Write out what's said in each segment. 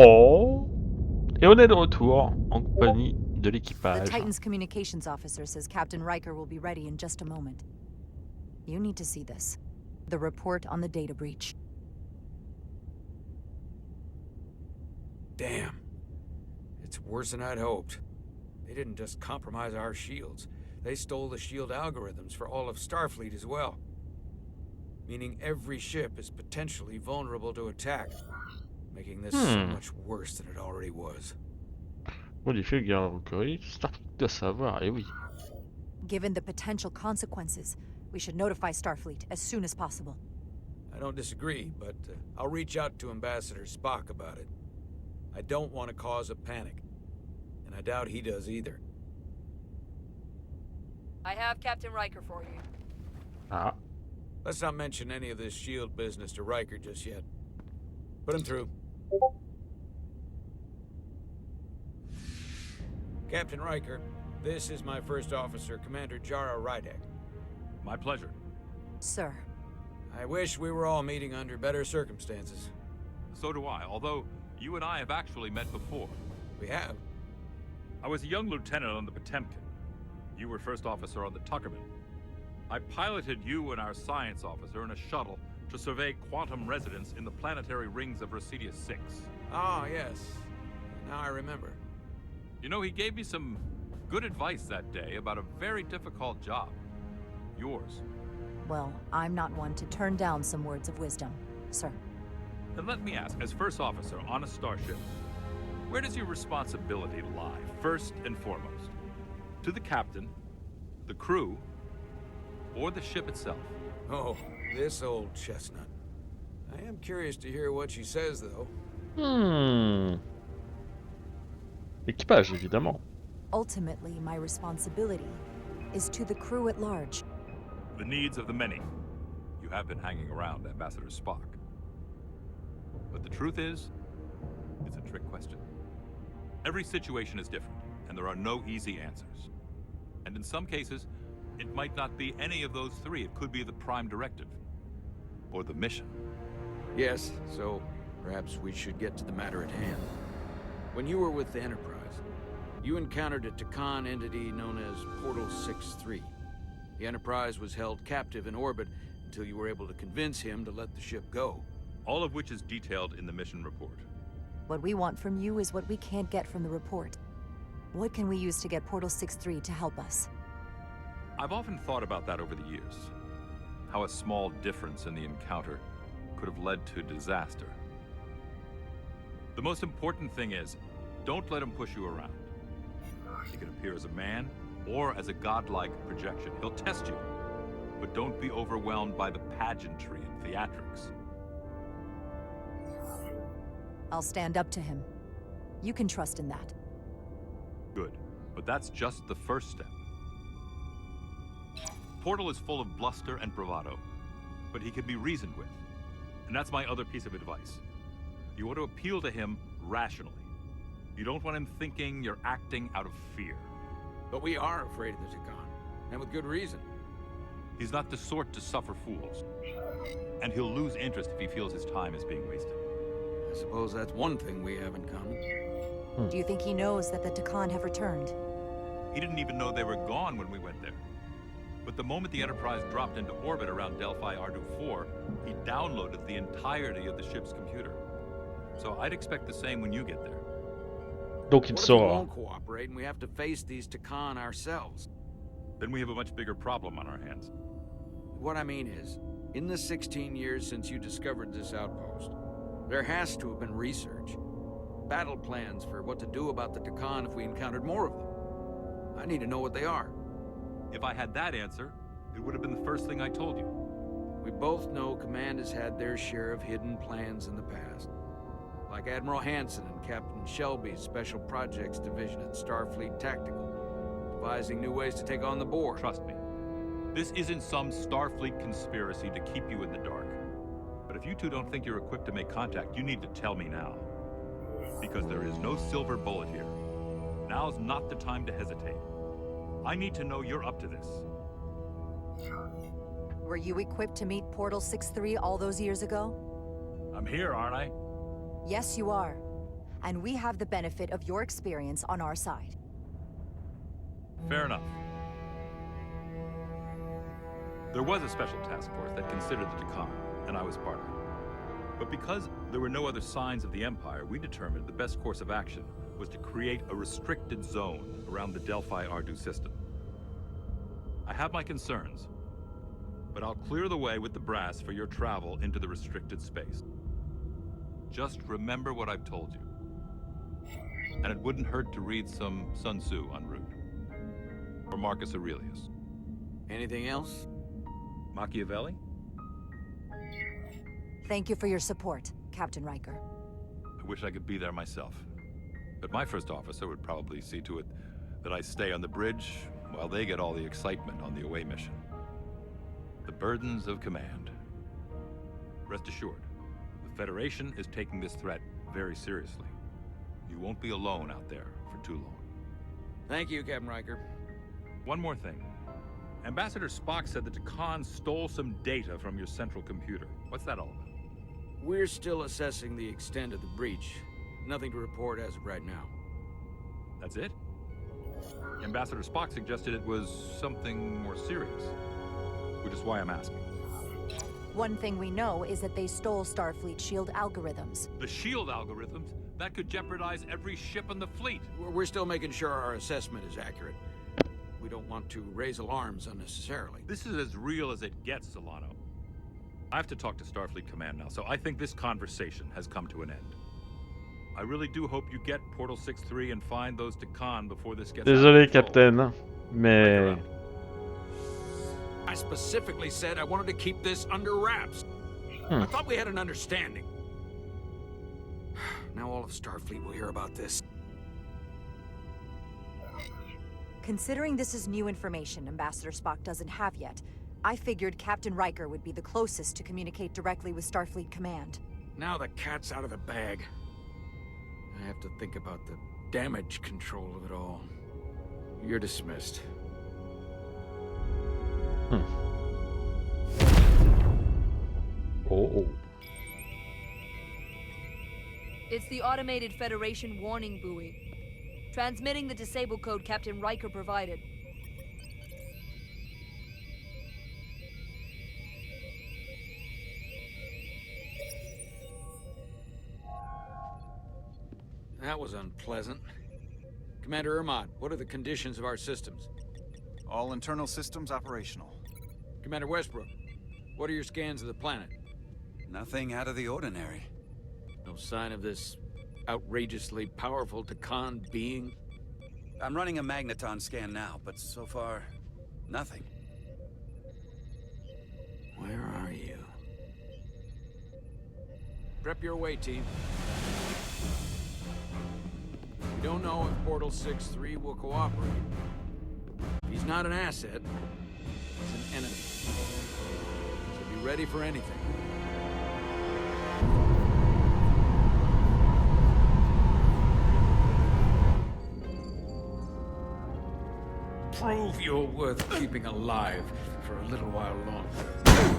Oh. Et on est de retour en compagnie de The l'équipage. Titan's communications officer says Captain Riker will be ready in just a moment. You need to see this. The report on the data breach. Damn. It's worse than I'd hoped. They didn't just compromise our shields. They stole the shield algorithms for all of Starfleet as well. Meaning every ship is potentially vulnerable to attack. Making this so much worse than it already was. Modifier le gardien recueilli, Starfleet doit savoir, eh oui. Given the potential consequences, we should notify Starfleet as soon as possible. I don't disagree, but I'll reach out to Ambassador Spock about it. I don't want to cause a panic. And I doubt he does either. I have Captain Riker for you. Ah. Let's not mention any of this shield business to Riker just yet. Put him through. Captain Riker, this is my first officer, Commander Jara Rydek. My pleasure. Sir. I wish we were all meeting under better circumstances. So do I, although you and I have actually met before. We have. I was a young lieutenant on the Potemkin. You were first officer on the Tuckerman. I piloted you and our science officer in a shuttle to survey quantum resonance in the planetary rings of Resurgence 6. Ah, yes. Now I remember. You know, he gave me some good advice that day about a very difficult job. Yours. Well, I'm not one to turn down some words of wisdom, sir. Then let me ask, as first officer on a starship, where does your responsibility lie, first and foremost? To the captain, the crew, or the ship itself? Oh, this old chestnut. I am curious to hear what she says, though. Équipage, évidemment. Ultimately, my responsibility is to the crew at large. The needs of the many. You have been hanging around Ambassador Spock. But the truth is, it's a trick question. Every situation is different, and there are no easy answers. And in some cases, it might not be any of those three. It could be the prime directive. Or the mission. Yes, so perhaps we should get to the matter at hand. When you were with the Enterprise, you encountered a Tkon entity known as Portal 6-3. The Enterprise was held captive in orbit until you were able to convince him to let the ship go. All of which is detailed in the mission report. What we want from you is what we can't get from the report. What can we use to get Portal 6-3 to help us? I've often thought about that over the years. How a small difference in the encounter could have led to disaster. The most important thing is, don't let him push you around. He can appear as a man or as a godlike projection. He'll test you, but don't be overwhelmed by the pageantry and theatrics. I'll stand up to him. You can trust in that. Good, but that's just the first step. Portal is full of bluster and bravado, but he can be reasoned with. And that's my other piece of advice. You want to appeal to him rationally. You don't want him thinking you're acting out of fear. But we are afraid of the Tkon, and with good reason. He's not the sort to suffer fools. And he'll lose interest if he feels his time is being wasted. I suppose that's one thing we have in common. Do you think he knows that the Tkon have returned? He didn't even know they were gone when we went there. But the moment the Enterprise dropped into orbit around Delphi Ardu 4, he downloaded the entirety of the ship's computer. So I'd expect the same when you get there. Donc il What if he saura. won't cooperate and we have to face these Tkon ourselves? Then we have a much bigger problem on our hands. What I mean is, in the 16 years since you discovered this outpost, there has to have been research. Battle plans for what to do about the Tkon if we encountered more of them. I need to know what they are. If I had that answer, it would have been the first thing I told you. We both know Command has had their share of hidden plans in the past. Like Admiral Hansen and Captain Shelby's Special Projects Division at Starfleet Tactical, devising new ways to take on the Borg. Trust me. This isn't some Starfleet conspiracy to keep you in the dark. But if you two don't think you're equipped to make contact, you need to tell me now. Because there is no silver bullet here. Now's not the time to hesitate. I need to know you're up to this. Were you equipped to meet Portal 6-3 all those years ago? I'm here, aren't I? Yes, you are. and we have the benefit of your experience on our side. Fair enough. There was a special task force that considered the Tkon, and I was part of it. But because there were no other signs of the Empire, we determined the best course of action was to create a restricted zone around the Delphi-Ardu system. I have my concerns, but I'll clear the way with the brass for your travel into the restricted space. Just remember what I've told you. And it wouldn't hurt to read some Sun Tzu en route. Or Marcus Aurelius. Anything else? Machiavelli? Thank you for your support, Captain Riker. I wish I could be there myself. But my first officer would probably see to it that I stay on the bridge while they get all the excitement on the away mission. The burdens of command. Rest assured, the Federation is taking this threat very seriously. You won't be alone out there for too long. Thank you, Captain Riker. One more thing. Ambassador Spock said that Tkon stole some data from your central computer. What's that all about? We're still assessing the extent of the breach. Nothing to report as of right now. That's it? Ambassador Spock suggested it was something more serious, which is why I'm asking. One thing we know is that they stole Starfleet shield algorithms. The shield algorithms? That could jeopardize every ship in the fleet. We're still making sure our assessment is accurate. We don't want to raise alarms unnecessarily. This is as real as it gets, Solano. I have to talk to Starfleet Command now, so I think this conversation has come to an end. I really do hope you get Portal 6-3 and find those Tkon before this gets Désolé, out of control. Captain, mais I specifically said I wanted to keep this under wraps. I thought we had an understanding. Now all of Starfleet will hear about this. Considering this is new information Ambassador Spock doesn't have yet, I figured Captain Riker would be the closest to communicate directly with Starfleet Command. Now the cat's out of the bag. I have to think about the damage control of it all. You're dismissed. oh. It's the automated Federation warning buoy. Transmitting the disable code Captain Riker provided. That was unpleasant. Commander Ermot, what are the conditions of our systems? All internal systems operational. Commander Westbrook, what are your scans of the planet? Nothing out of the ordinary. No sign of this outrageously powerful Tkon being? I'm running a magneton scan now, but so far, nothing. Where are you? Prep your way, team. We don't know if Portal 6-3 will cooperate. If he's not an asset, he's an enemy. So be ready for anything. Prove you're worth keeping alive for a little while longer.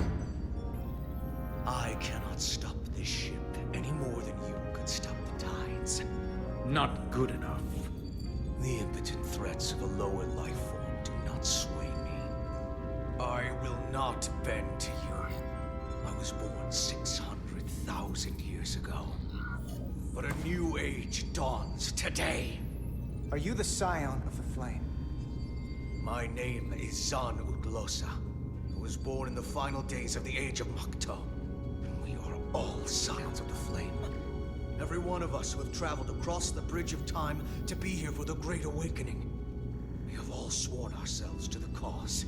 I cannot stop this ship any more than you could stop the tides. Not good enough. The impotent threats of a lower life form do not sway me. I will not bend to you. I was born 600,000 years ago. But a new age dawns today. Are you the scion of the flame? My name is Zan Utlosa. I was born in the final days of the Age of Makto. And we are all scions of the flame. Every one of us who have traveled across the bridge of time to be here for the Great Awakening. We have all sworn ourselves to the cause.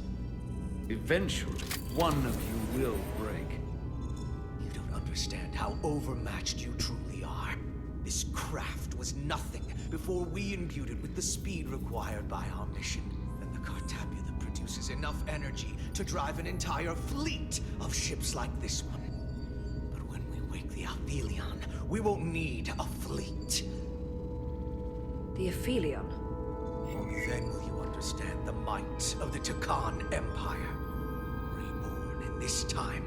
Eventually, one of you will break. You don't understand how overmatched you truly are. This craft was nothing before we imbued it with the speed required by our mission. And the Cartapia that produces enough energy to drive an entire fleet of ships like this one. But when we wake the Aphelion, we won't need a fleet. The Aphelion. Only then will you understand the might of the Tkon Empire. Reborn in this time.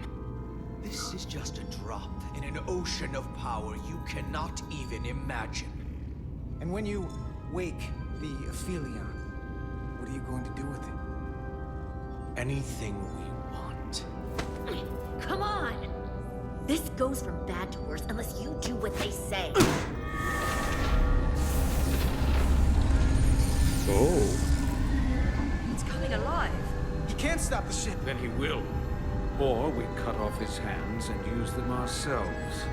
This is just a drop in an ocean of power you cannot even imagine. And when you wake the Ophelia, what are you going to do with it? Anything we want. Come on! This goes from bad to worse unless you do what they say. Oh. It's coming alive. He can't stop the ship. Then he will. Or we cut off his hands and use them ourselves.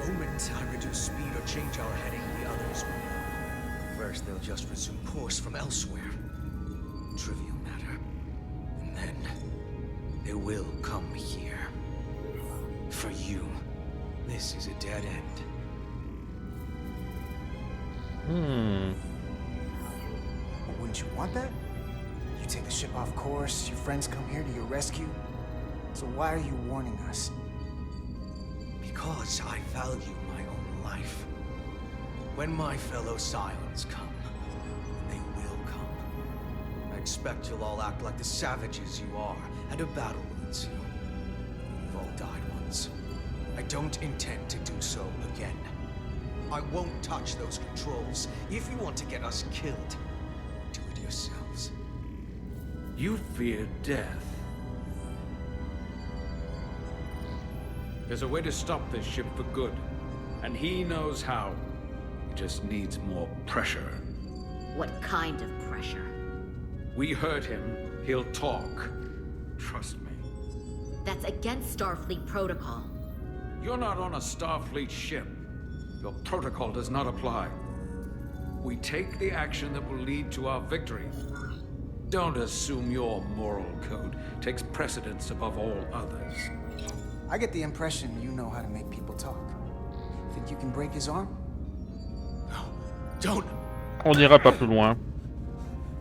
The moment I reduce speed or change our heading, the others will. First, they'll just resume course from elsewhere. Trivial matter. And then, they will come here. For you, this is a dead end. But wouldn't you want that? You take the ship off course, your friends come here to your rescue. So why are you warning us? Because I value my own life. When my fellow Scions come, they will come. I expect you'll all act like the savages you are, and a battle will ensue. You've all died once. I don't intend to do so again. I won't touch those controls. If you want to get us killed, do it yourselves. You fear death. There's a way to stop this ship for good, and he knows how. He just needs more pressure. What kind of pressure? We heard him. He'll talk. Trust me. That's against Starfleet protocol. You're not on a Starfleet ship. Your protocol does not apply. We take the action that will lead to our victory. Don't assume your moral code takes precedence above all others. I get the impression you know how to make people talk. Think you can break his arm? No, don't! On n'ira pas plus loin.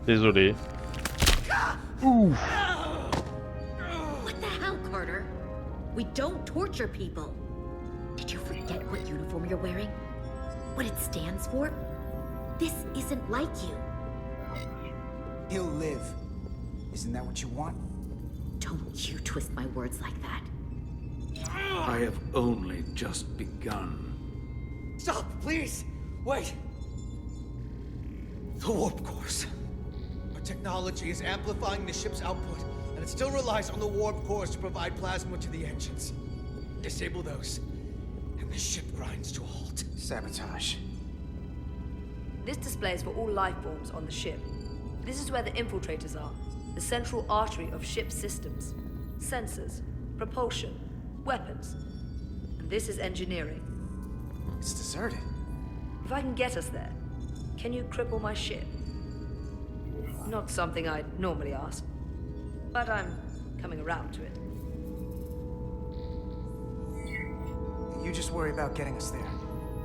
Désolé. Ouf. What the hell, Carter? We don't torture people. Did you forget what uniform you're wearing? What it stands for? This isn't like you. He'll live. Isn't that what you want? Don't you twist my words like that. I have only just begun. Stop, please! Wait! The warp cores. Our technology is amplifying the ship's output, and it still relies on the warp cores to provide plasma to the engines. Disable those, and the ship grinds to a halt. Sabotage. This display is for all life forms on the ship. This is where the infiltrators are, the central artery of ship systems. Sensors, propulsion, weapons. And this is engineering. It's deserted. If I can get us there, can you cripple my ship? Not something I'd normally ask, but I'm coming around to it. You just worry about getting us there.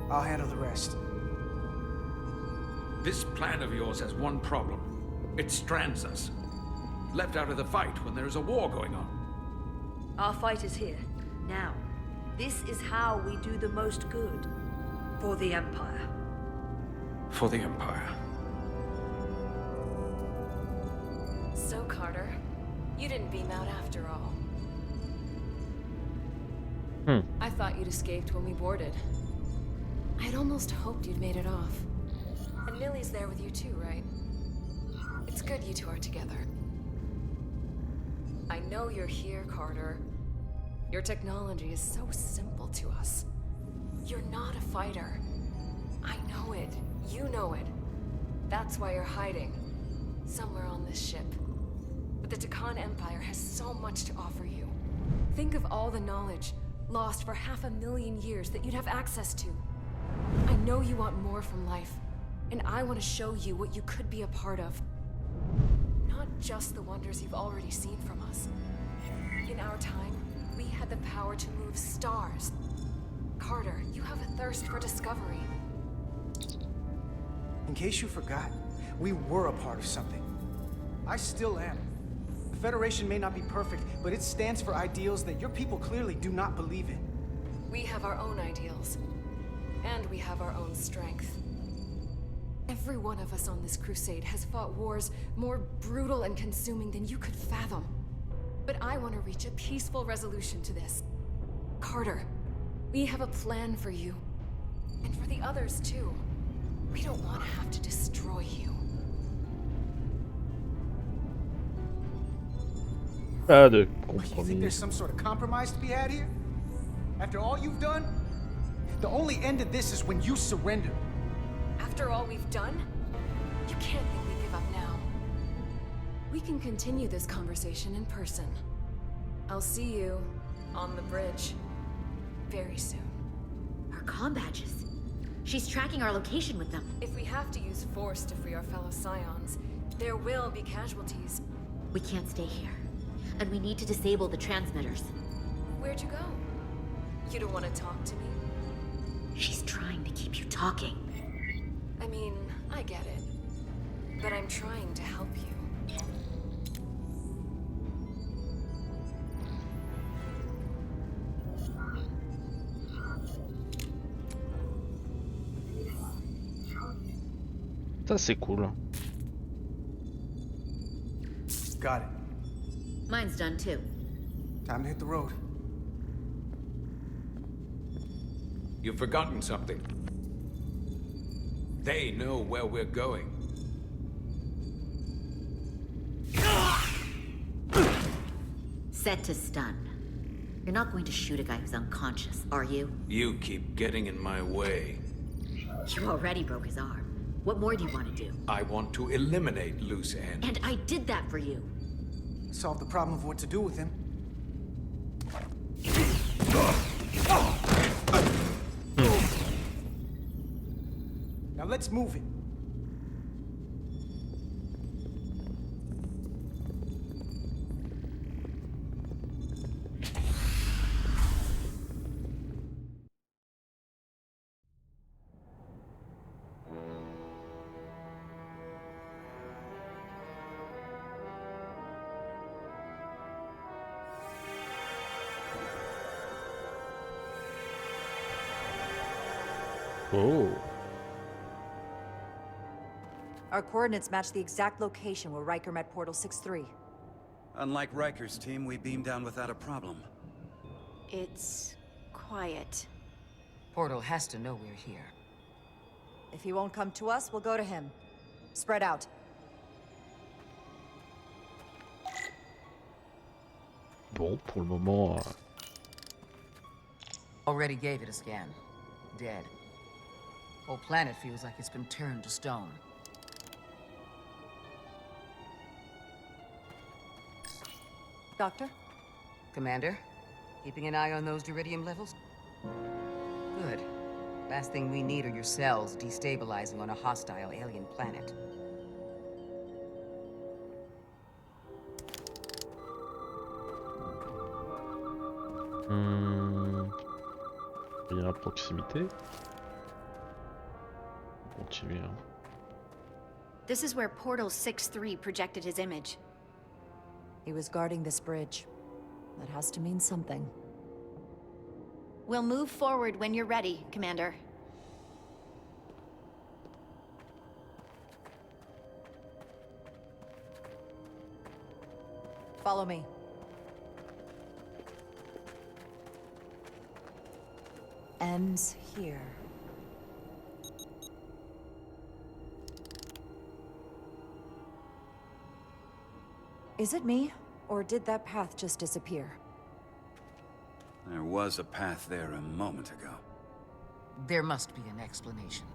I'll handle the rest. This plan of yours has one problem. It strands us. Left out of the fight when there is a war going on. Our fight is here, now. This is how we do the most good. For the Empire. For the Empire. So, Carter, you didn't beam out after all. I thought you'd escaped when we boarded. I'd almost hoped you'd made it off. And Millie's there with you too, right? It's good you two are together. I know you're here, Carter. Your technology is so simple to us. You're not a fighter. I know it. You know it. That's why you're hiding. Somewhere on this ship. But the Tkon Empire has so much to offer you. Think of all the knowledge lost for 500,000 years that you'd have access to. I know you want more from life, and I want to show you what you could be a part of. Not just the wonders you've already seen from us. In our time, we had the power to move stars. Carter, you have a thirst for discovery. In case you forgot, we were a part of something. I still am. The Federation may not be perfect, but it stands for ideals that your people clearly do not believe in. We have our own ideals. And we have our own strength. Every one of us on this crusade has fought wars more brutal and consuming than you could fathom. But I want to reach a peaceful resolution to this. Carter, we have a plan for you. And for the others, too. We don't want to have to destroy you. Pas de You think compromis. there's some sort of compromise to be had here? After all you've done? The only end of this is when you surrender. After all we've done, you can't think we give up now. We can continue this conversation in person. I'll see you on the bridge very soon. Our comm badges. She's tracking our location with them. If we have to use force to free our fellow Scions, there will be casualties. We can't stay here. And we need to disable the transmitters. Where'd you go? You don't want to talk to me? She's trying to keep you talking. I mean, I get it. But I'm trying to help you. Ça c'est cool. Got it. Mine's done too. Time to hit the road. You've forgotten something. They know where we're going. Set to stun. You're not going to shoot a guy who's unconscious, are you? You keep getting in my way. You already broke his arm. What more do you want to do? I want to eliminate loose ends. And I did that for you. Solve the problem of what to do with him. Now let's move it. Oh. Our coordinates match the exact location where Riker met Portal 6-3. Unlike Riker's team, we beamed down without a problem. It's quiet. Portal has to know we're here. If he won't come to us, we'll go to him. Spread out. Bon, pour le moment... Already gave it a scan. Dead. Whole planet feels like it's been turned to stone. Doctor? Commander, keeping an eye on those iridium levels? Good. Last thing we need are your cells destabilizing on a hostile alien planet. Il y a à proximité. Continuer. Hein. This is where Portal 6-3 projected his image. He was guarding this bridge. That has to mean something. We'll move forward when you're ready, Commander. Follow me. Ends here. Is it me, or did that path just disappear? There was a path there a moment ago. There must be an explanation.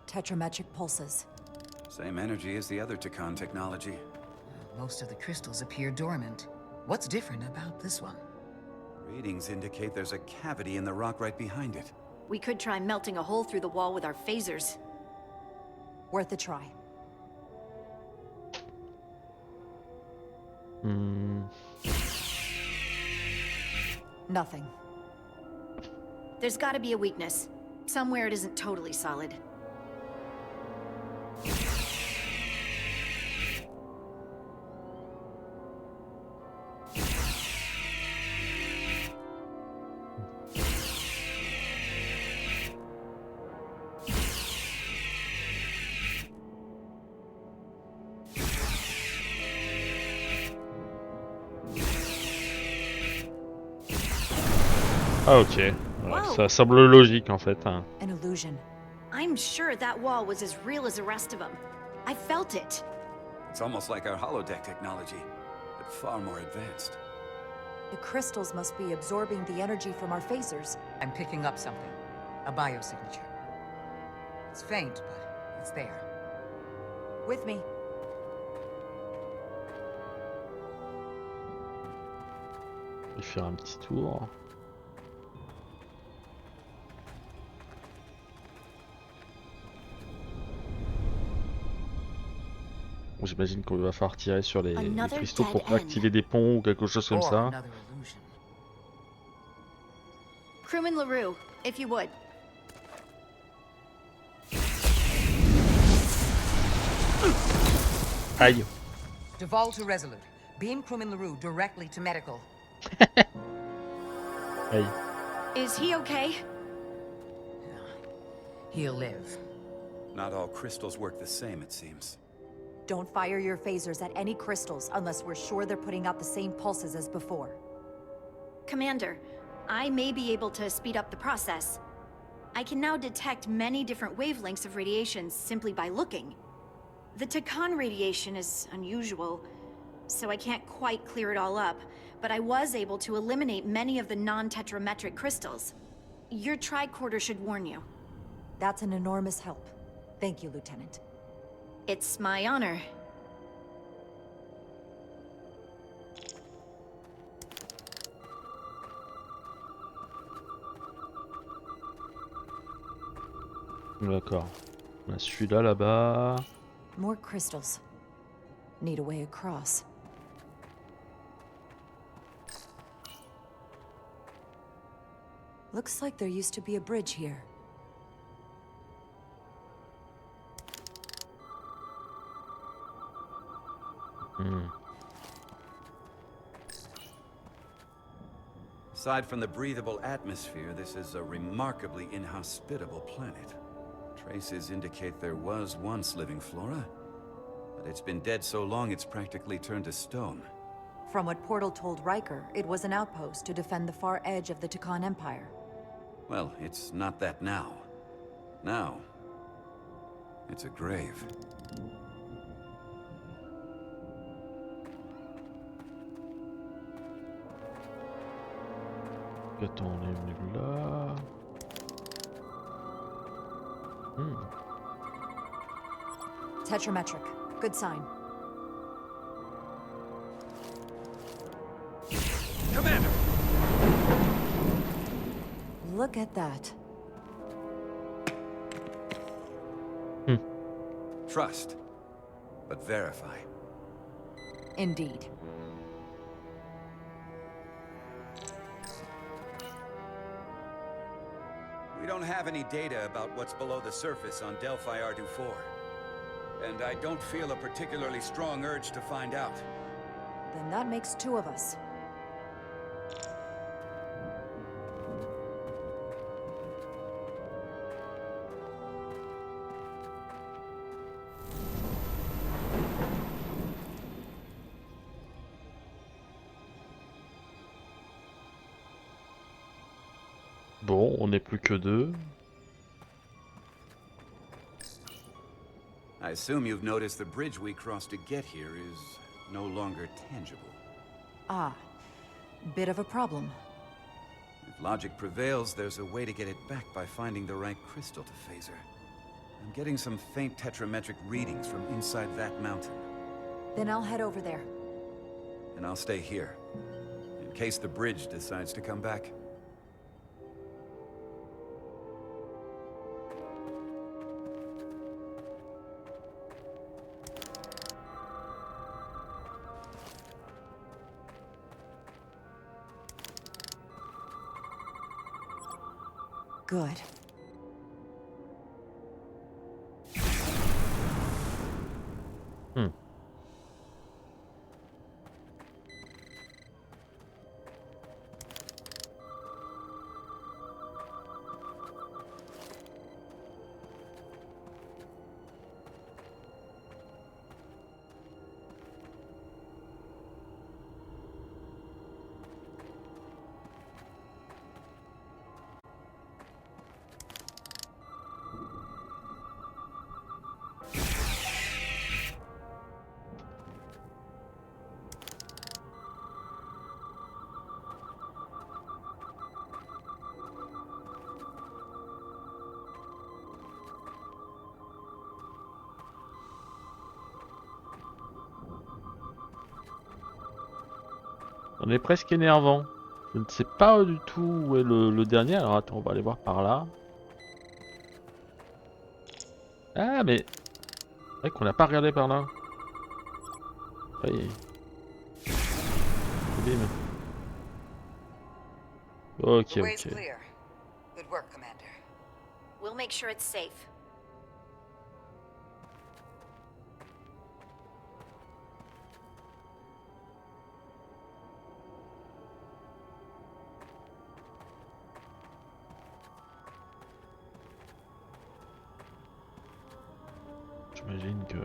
Tetrametric pulses. Same energy as the other Tkon technology. Most of the crystals appear dormant. What's different about this one? Readings indicate there's a cavity in the rock right behind it. We could try melting a hole through the wall with our phasers. Worth a try. Nothing. There's gotta be a weakness. Somewhere it isn't totally solid. Ah ok, voilà, Whoa. ça semble logique en fait. Hein. An illusion. I'm sure that wall was as real as the rest of them. I felt it. It's almost like our holodeck technology, but far more advanced. The crystals must be absorbing the energy from our phasers. I'm picking up something. A biosignature. It's faint, but it's there. With me. Je vais faire un petit tour. J'imagine qu'on va falloir tirer sur les cristaux pour activer des ponts ou quelque chose comme ça. Crewman LaRue, if you would. Aïe. Duval to Resolute. Beam crewman LaRue directly to medical. Aïe. Is he okay? He'll live. Not all crystals work the same, it seems. Don't fire your phasers at any crystals unless we're sure they're putting out the same pulses as before. Commander, I may be able to speed up the process. I can now detect many different wavelengths of radiation simply by looking. The Tkon radiation is unusual, so I can't quite clear it all up, but I was able to eliminate many of the non-tetrametric crystals. Your tricorder should warn you. That's an enormous help. Thank you, Lieutenant. It's my honor. D'accord. On a celui-là là-bas. More crystals. Need a way across. Looks like there used to be a bridge here. Aside from the breathable atmosphere, this is a remarkably inhospitable planet. Traces indicate there was once living flora, but it's been dead so long it's practically turned to stone. From what Portal told Riker, it was an outpost to defend the far edge of the Tkon Empire. Well, it's not that now. Now, it's a grave. Attends, on est venu là. Tetrametric. Good sign. Commander! Look at that. Trust, but verify. Indeed. We don't have any data about what's below the surface on Delphi Ardu-4. And I don't feel a particularly strong urge to find out. Then that makes two of us. Bon, on n'est plus que deux. I assume you've noticed the bridge we crossed to get here is no longer tangible. Ah. Bit of a problem. If logic prevails, there's a way to get it back by finding the right crystal to phaser. I'm getting some faint tetrametric readings from inside that mountain. Then I'll head over there. And I'll stay here, in case the bridge decides to come back. Good. On est presque énervant. Je ne sais pas du tout où est le dernier. Alors attends, on va aller voir par là. Ah mais... C'est vrai qu'on n'a pas regardé par là. Oui. Bim. Ok, The way's ok. clear. Good work, Commander. We'll make sure it's safe. J'imagine que...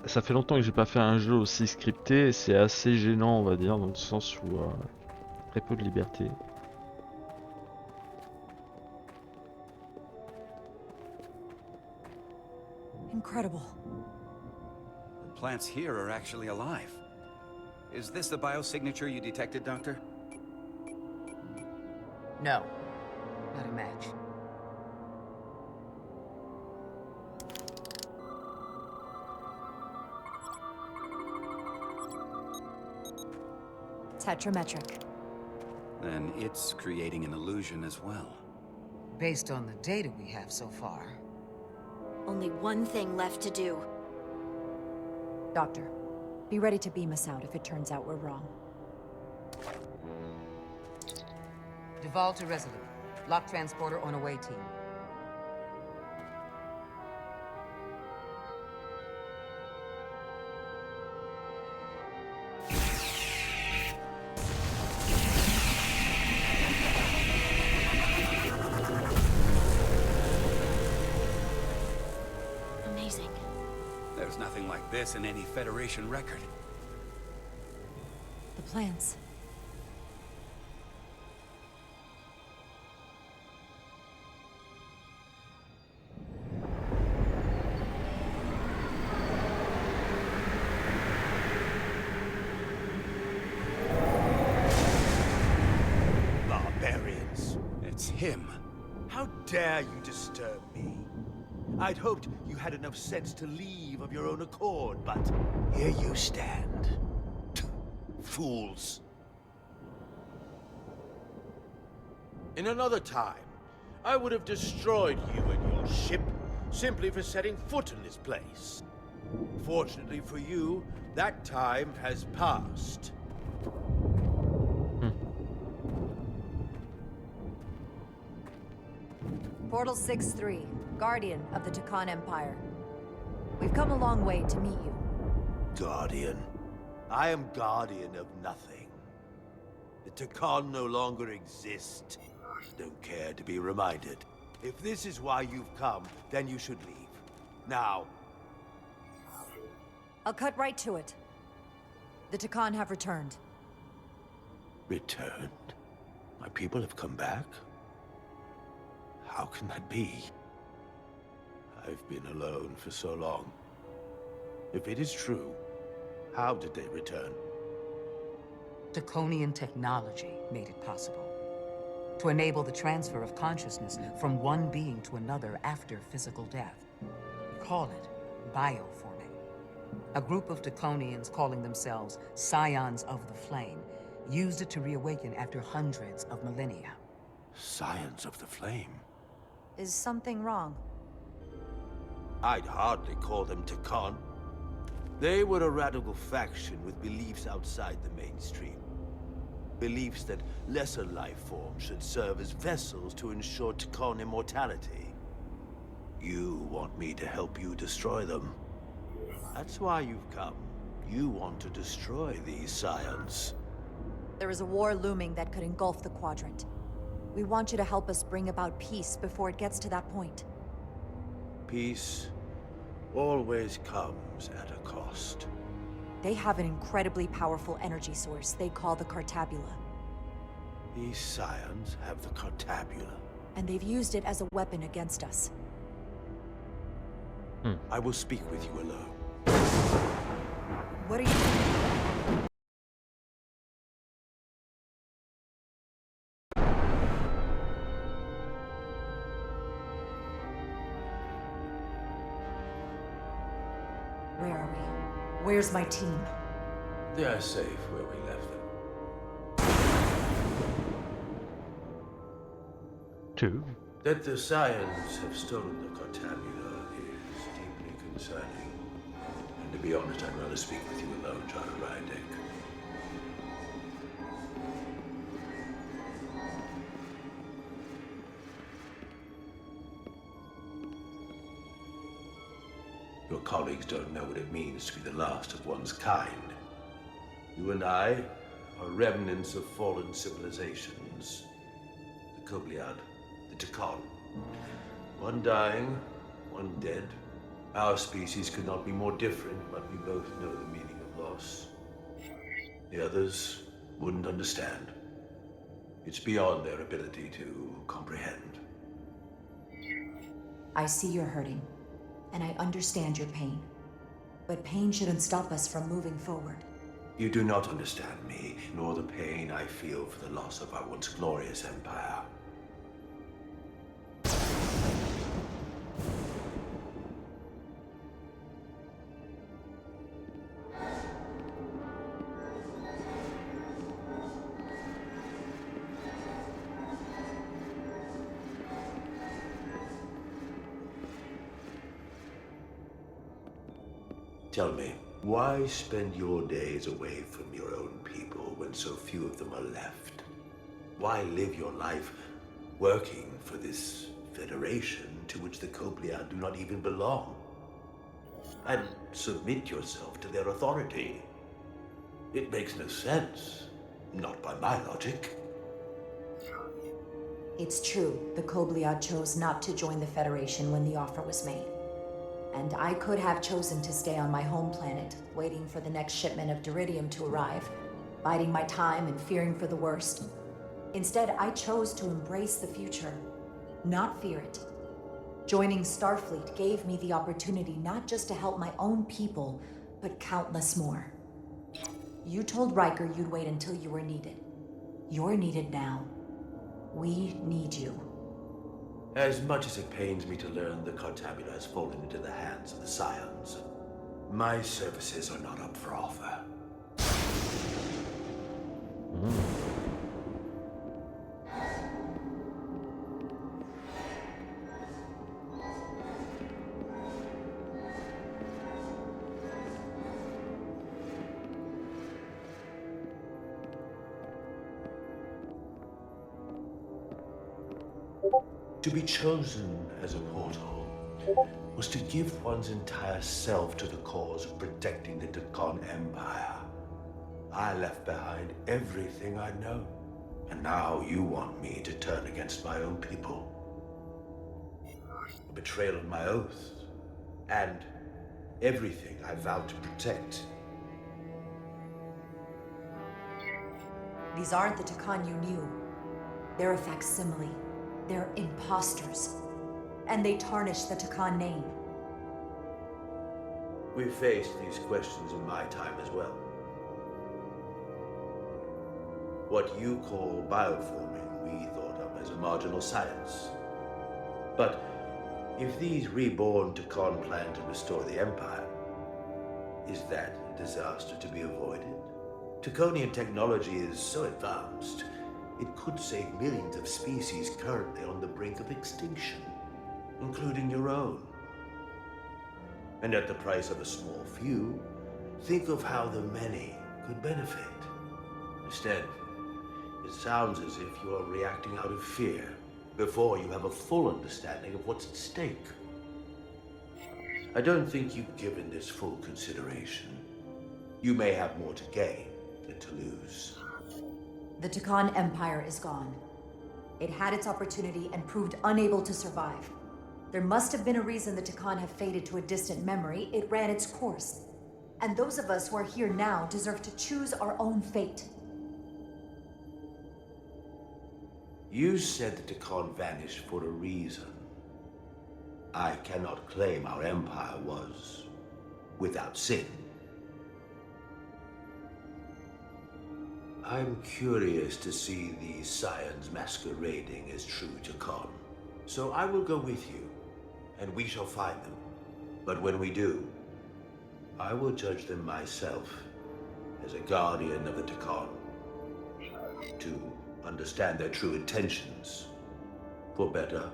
Ça fait longtemps que j'ai pas fait un jeu aussi scripté, et c'est assez gênant on va dire, dans le sens où très peu de liberté. Incredible. The plants here are actually alive. Is this the biosignature you detected, Doctor? No. Not a match. Tetrametric. Then it's creating an illusion as well. Based on the data we have so far. Only one thing left to do. Doctor, be ready to beam us out if it turns out we're wrong. Duval to Resolute. Lock transporter on away team. Amazing. There's nothing like this in any Federation record. The plans. Barbarians. It's him. How dare you disturb me? I'd hoped you had enough sense to leave of your own accord, but here you stand. Fools. In another time, I would have destroyed you and your ship simply for setting foot in this place. Fortunately for you, that time has passed. Portal 6-3, Guardian of the Tkon Empire. We've come a long way to meet you. Guardian. I am guardian of nothing. The Tkon no longer exist. Don't care to be reminded. If this is why you've come, then you should leave. Now. I'll cut right to it. The Tkon have returned. Returned? My people have come back? How can that be? I've been alone for so long. If it is true, how did they return? Tkonian technology made it possible. To enable the transfer of consciousness from one being to another after physical death. We call it bioforming. A group of Tkonians calling themselves Scions of the Flame used it to reawaken after hundreds of millennia. Scions of the Flame? Is something wrong? I'd hardly call them Tkon. They were a radical faction with beliefs outside the mainstream. Beliefs that lesser life forms should serve as vessels to ensure Tkon immortality. You want me to help you destroy them. That's why you've come. You want to destroy these Scions. There is a war looming that could engulf the Quadrant. We want you to help us bring about peace before it gets to that point. Peace always comes at a cost. They have an incredibly powerful energy source they call the Cartabula. These Scions have the Cartabula. And they've used it as a weapon against us. I will speak with you alone. What are you... Where are we? Where's my team? They are safe where we left them. 2. That the Scions have stolen the Cartabula is deeply concerning. And to be honest, I'd rather speak with you alone, John Rydick. Your colleagues don't know what it means to be the last of one's kind. You and I are remnants of fallen civilizations. The Kobliad, the Tkon. One dying, one dead. Our species could not be more different, but we both know the meaning of loss. The others wouldn't understand. It's beyond their ability to comprehend. I see you're hurting, and I understand your pain. But pain shouldn't stop us from moving forward. You do not understand me, nor the pain I feel for the loss of our once glorious empire. Tell me, why spend your days away from your own people when so few of them are left? Why live your life working for this federation to which the Kobliad do not even belong? And submit yourself to their authority? It makes no sense. Not by my logic. It's true, the Kobliad chose not to join the Federation when the offer was made. And I could have chosen to stay on my home planet, waiting for the next shipment of Duridium to arrive, biding my time and fearing for the worst. Instead, I chose to embrace the future, not fear it. Joining Starfleet gave me the opportunity not just to help my own people, but countless more. You told Riker you'd wait until you were needed. You're needed now. We need you. As much as it pains me to learn the Cartabula has fallen into the hands of the Scions, my services are not up for offer. To be chosen as a portal was to give one's entire self to the cause of protecting the Tkon Empire. I left behind everything I know, and now you want me to turn against my own people. A betrayal of my oath, and everything I vowed to protect. These aren't the Tkon you knew. They're a facsimile. They're imposters. And they tarnish the Tkon name. We've faced these questions in my time as well. What you call bioforming, we thought of as a marginal science. But if these reborn Tkon plan to restore the Empire, is that a disaster to be avoided? Tkonian technology is so advanced, it could save millions of species currently on the brink of extinction, including your own. And at the price of a small few, think of how the many could benefit. Instead, it sounds as if you are reacting out of fear before you have a full understanding of what's at stake. I don't think you've given this full consideration. You may have more to gain than to lose. The Tkon Empire is gone. It had its opportunity and proved unable to survive. There must have been a reason the Tkon have faded to a distant memory. It ran its course. And those of us who are here now deserve to choose our own fate. You said the Tkon vanished for a reason. I cannot claim our empire was without sin. I'm curious to see these Scions masquerading as true Tkon. So I will go with you, and we shall find them. But when we do, I will judge them myself as a guardian of the Tkon, to understand their true intentions, for better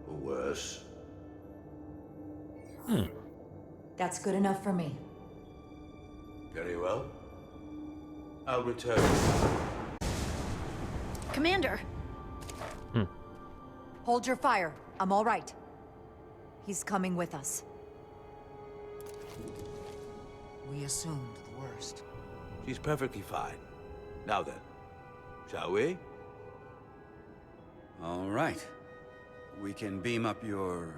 or worse. That's good enough for me. Very well. I'll return. Commander! Hold your fire. I'm all right. He's coming with us. We assumed the worst. She's perfectly fine. Now then, shall we? All right. We can beam up your...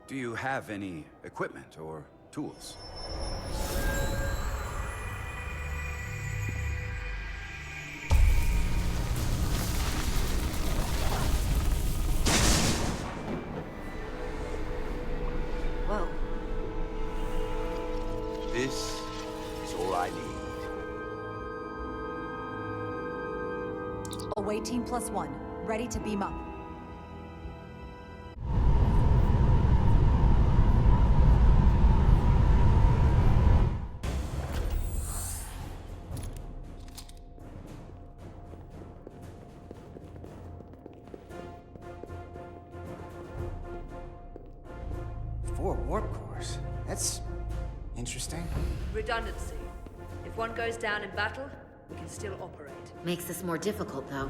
Do you have any equipment or tools? Whoa. This is all I need. Away team +1. Ready to beam up. Four warp cores. That's interesting. Redundancy. If one goes down in battle, we can still operate. Makes this more difficult, though.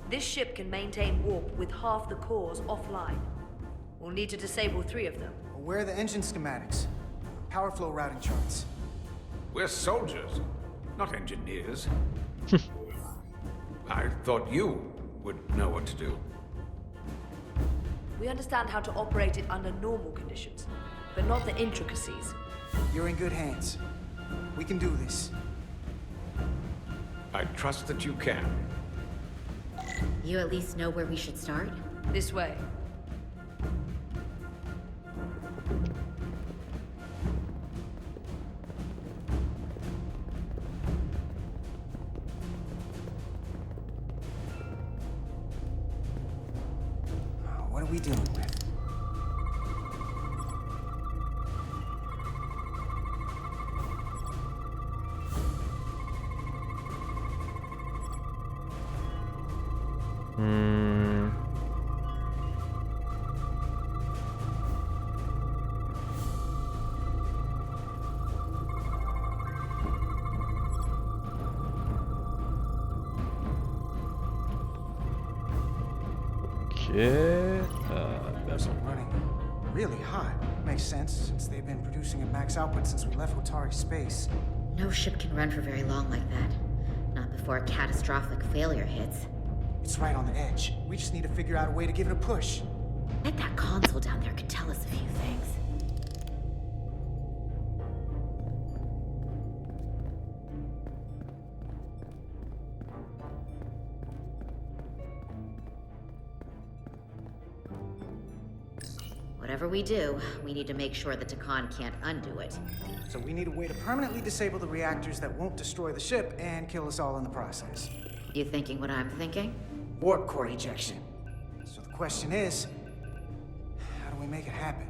This ship can maintain warp with half the cores offline. We'll need to disable 3 of them. Where are the engine schematics? Power flow routing charts. We're soldiers, not engineers. I thought you would know what to do. We understand how to operate it under normal conditions, but not the intricacies. You're in good hands. We can do this. I trust that you can. You at least know where we should start? This way. What are we dealing with? Okay. Those are running really hot. Makes sense, since they've been producing at max output since we left Otari space. No ship can run for very long like that. Not before a catastrophic failure hits. It's right on the edge. We just need to figure out a way to give it a push. Bet that console down there could tell us a few things. Whatever we do, we need to make sure the Tkon can't undo it. So we need a way to permanently disable the reactors that won't destroy the ship and kill us all in the process. You thinking what I'm thinking? Warp core ejection. So the question is, how do we make it happen?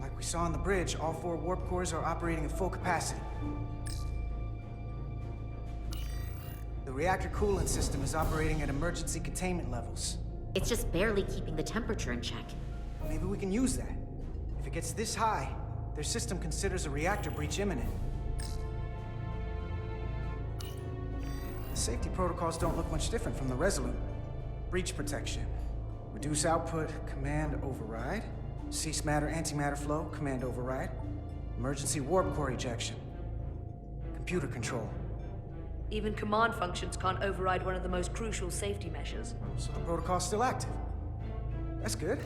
Like we saw on the bridge, all 4 warp cores are operating at full capacity. The reactor coolant system is operating at emergency containment levels. It's just barely keeping the temperature in check. Maybe we can use that. If it gets this high, their system considers a reactor breach imminent. The safety protocols don't look much different from the Resolute. Breach protection. Reduce output, command override. Cease matter, antimatter flow, command override. Emergency warp core ejection. Computer control. Even command functions can't override one of the most crucial safety measures. So the protocol's still active. That's good.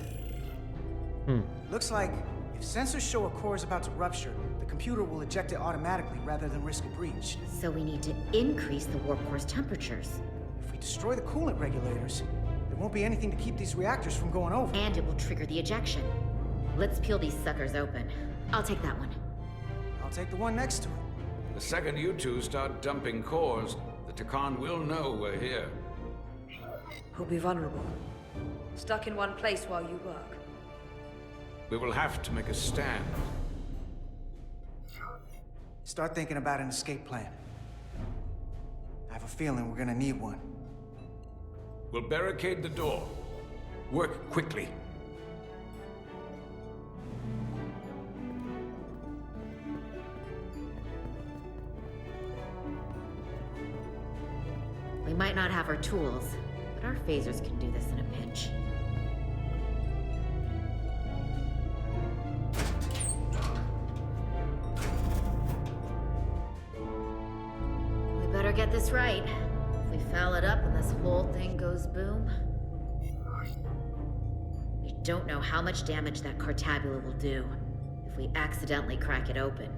Looks like if sensors show a core is about to rupture, the computer will eject it automatically rather than risk a breach. So we need to increase the warp core's temperatures. If we destroy the coolant regulators, there won't be anything to keep these reactors from going over. And it will trigger the ejection. Let's peel these suckers open. I'll take that one. I'll take the one next to it. The second you two start dumping cores, the Tkon will know we're here. We'll be vulnerable. Stuck in one place while you work. We will have to make a stand. Start thinking about an escape plan. I have a feeling we're gonna need one. We'll barricade the door. Work quickly. We might not have our tools, but our phasers can do this in a pinch. We better get this right. If we foul it up and this whole thing goes boom... We don't know how much damage that cartabula will do if we accidentally crack it open.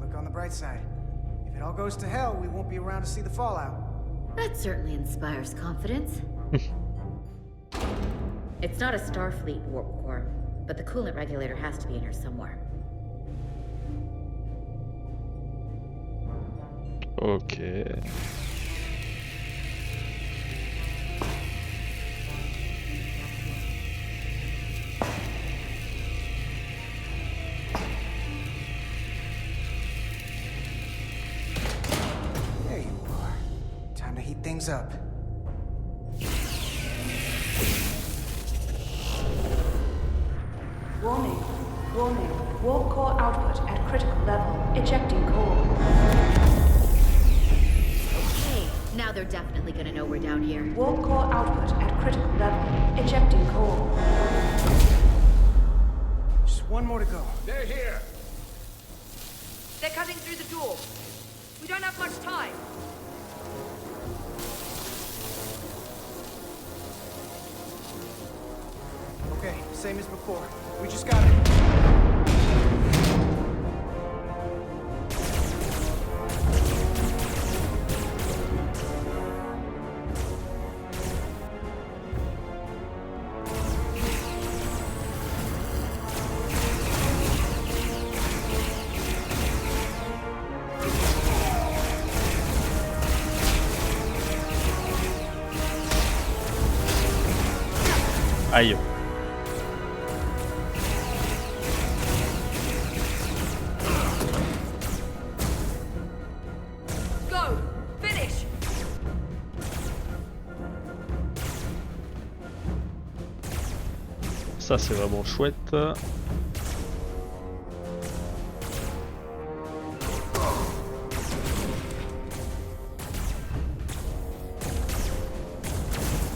Look on the bright side. If it all goes to hell, we won't be around to see the fallout. That certainly inspires confidence. It's not a Starfleet warp core, but the coolant regulator has to be in here somewhere. Ok. There you are. Time to heat things up. Warning. Warning. Warp core output at critical level. Ejecting core. Okay, now they're definitely gonna know we're down here. Warp core output at critical level. Ejecting core. Just one more to go. They're here! They're cutting through the door. We don't have much time. Okay, same as before. We just gotta... Aïe. Go! Finish! Ça c'est vraiment chouette.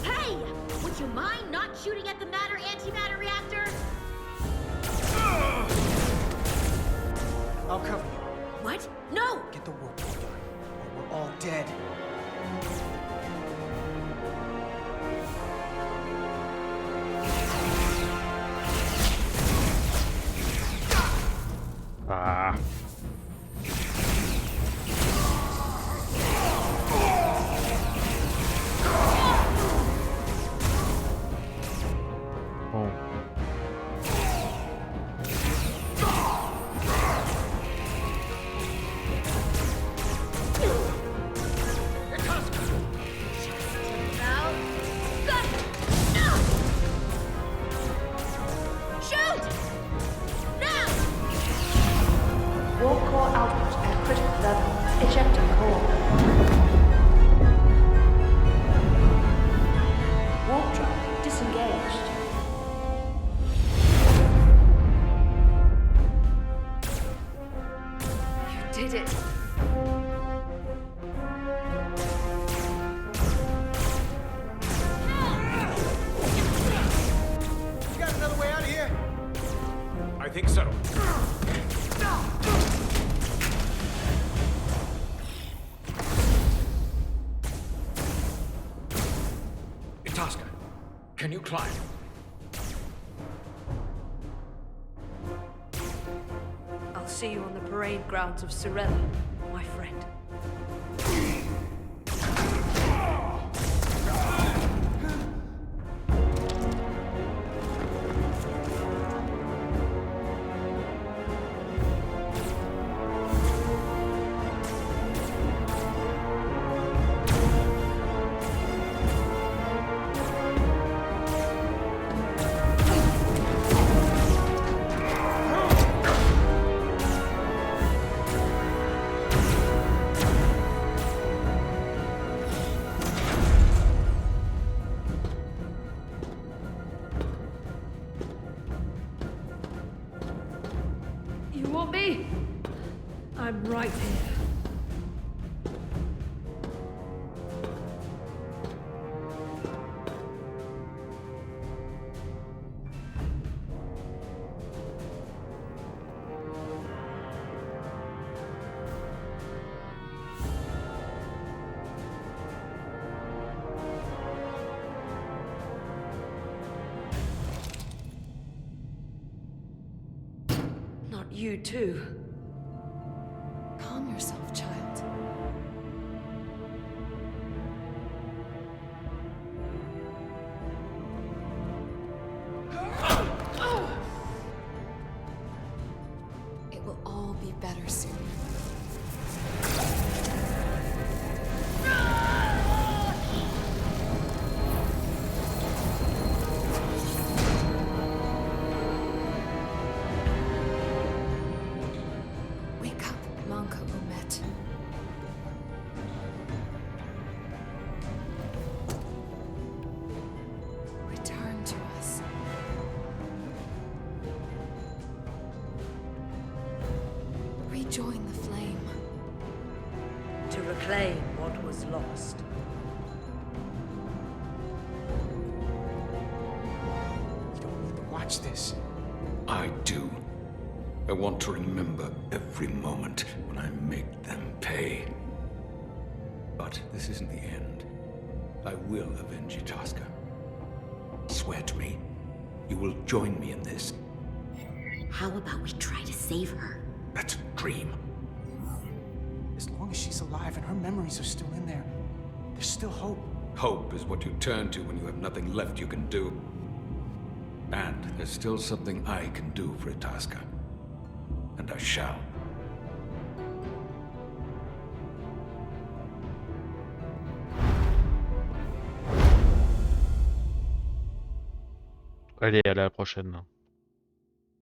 Hey! Would you mind not shooting at the matter-antimatter reactor? I'll cover you. What? No! Get the warp core done, or we're all dead. Ah. Bon. Now? Got it! No! Shoot! Now! Warp core output at critical level. Ejecting core. Warp drive disengaged. You did it. You got another way out of here? I think so. Itasca, can you climb? I'll see you on the parade grounds of Sorella, my friend. I'm right here. Not you too. Calm yourself, child. It will all be better soon. Wake up, Manka Umet. Return to us. Rejoin the flame. To reclaim what was lost. We don't need to watch this. I do. I want to remember every moment when I make them pay. But this isn't the end. I will avenge Itasca. Swear to me, you will join me in this. How about we try to save her? That's a dream. As long as she's alive and her memories are still in there, there's still hope. Hope is what you turn to when you have nothing left you can do. And there's still something I can do for Itasca. And I shall. Allez, à la prochaine.